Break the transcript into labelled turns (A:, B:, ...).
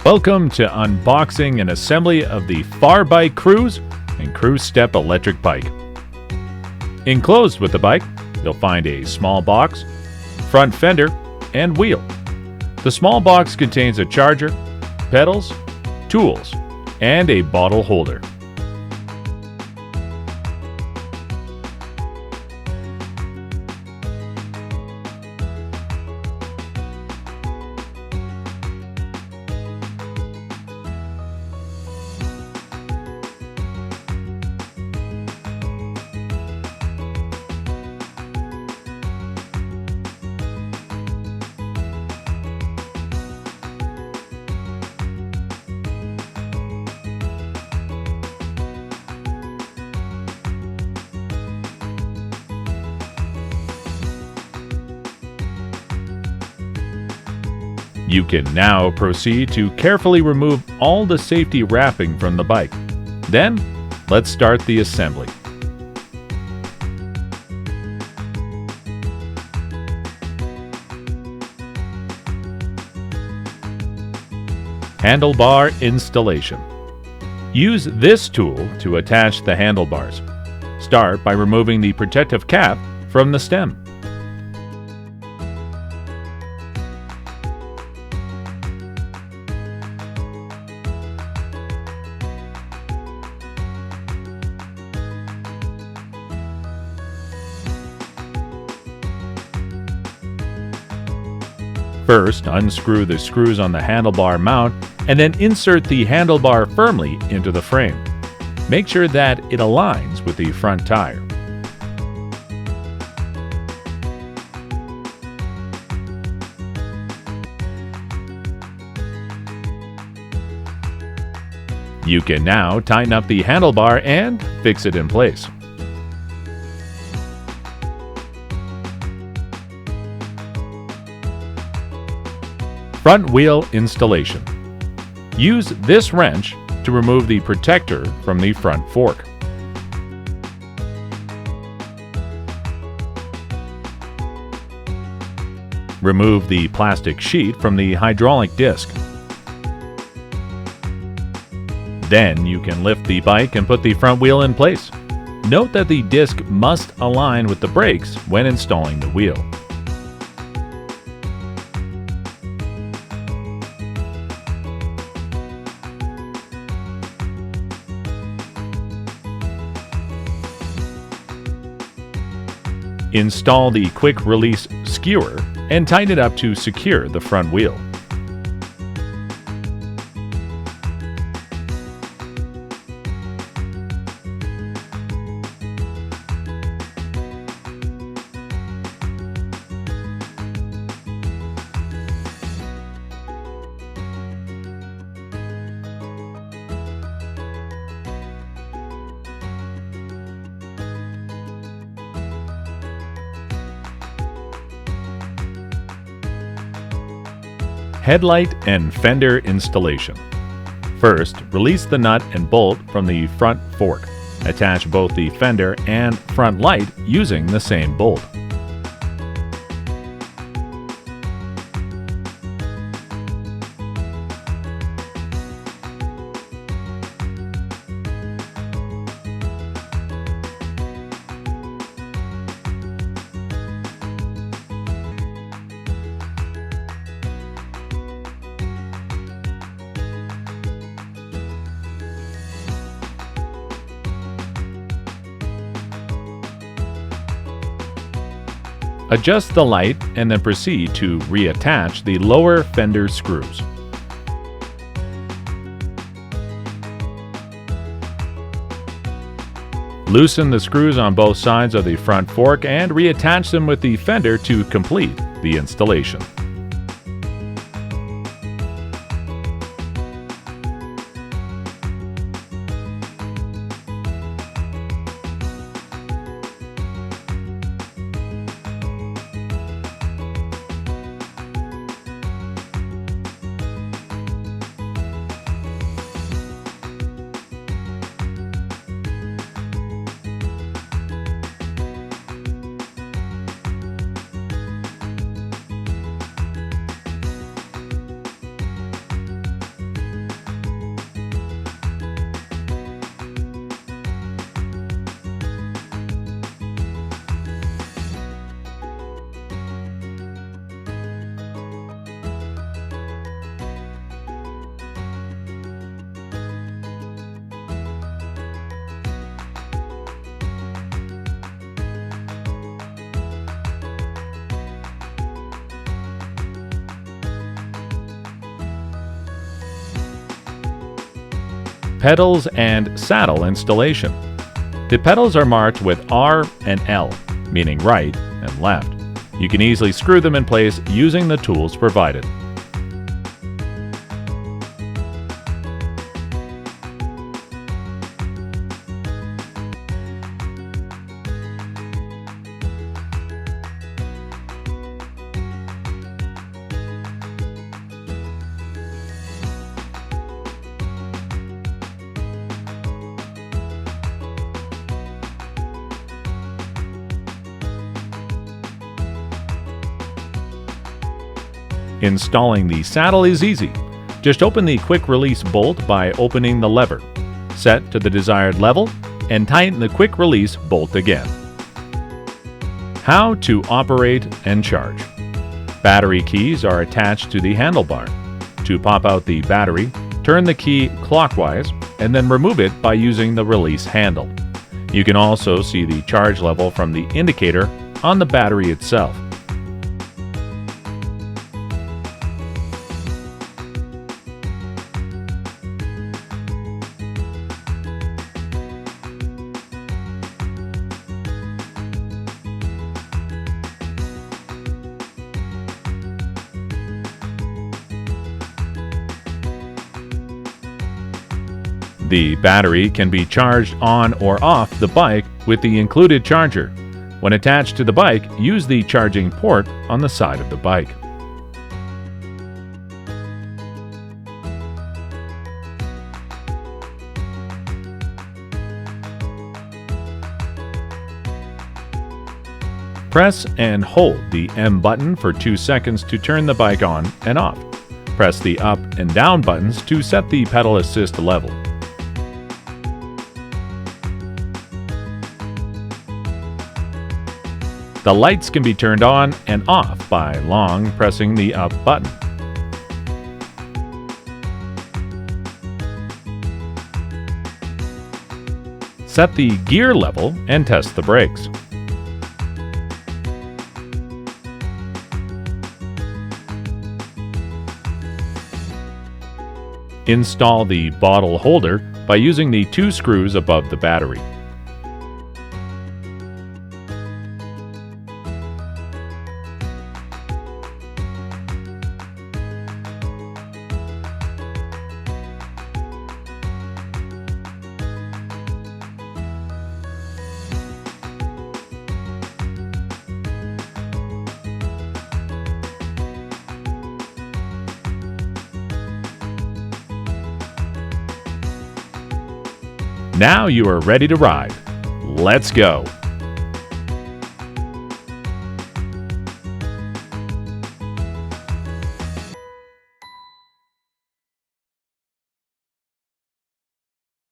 A: Welcome to unboxing and assembly of the Fahrbike Cruz and Cruz Step electric bike. Enclosed with the bike, you'll find a small box, front fender, and wheel. The small box contains a charger, pedals, tools, and a bottle holder. You can now proceed to carefully remove all the safety wrapping from the bike. Then, let's start the assembly. Handlebar Installation. Use this tool to attach the handlebars. Start by removing the protective cap from the stem. First, unscrew the screws on the handlebar mount and then insert the handlebar firmly into the frame. Make sure that it aligns with the front tire. You can now tighten up the handlebar and fix it in place. Front wheel installation. Use this wrench to remove the protector from the front fork. Remove the plastic sheet from the hydraulic disc. Then you can lift the bike and put the front wheel in place. Note that the disc must align with the brakes when installing the wheel. Install the quick release skewer and tighten it up to secure the front wheel. Headlight and fender installation. First, release the nut and bolt from the front fork. Attach both the fender and front light using the same bolt. Adjust the light and then proceed to reattach the lower fender screws. Loosen the screws on both sides of the front fork and reattach them with the fender to complete the installation. Pedals and saddle installation. The pedals are marked with R and L, meaning right and left. You can easily screw them in place using the tools provided. Installing the saddle is easy. Just open the quick release bolt by opening the lever. Set to the desired level and tighten the quick release bolt again. How to operate and charge. Battery keys are attached to the handlebar. To pop out the battery, turn the key clockwise and then remove it by using the release handle. You can also see the charge level from the indicator on the battery itself. The battery can be charged on or off the bike with the included charger. When attached to the bike, use the charging port on the side of the bike. Press and hold the M button for 2 seconds to turn the bike on and off. Press the up and down buttons to set the pedal assist level. The lights can be turned on and off by long pressing the up button. Set the gear level and test the brakes. Install the bottle holder by using the 2 screws above the battery. Now you are ready to ride. Let's go!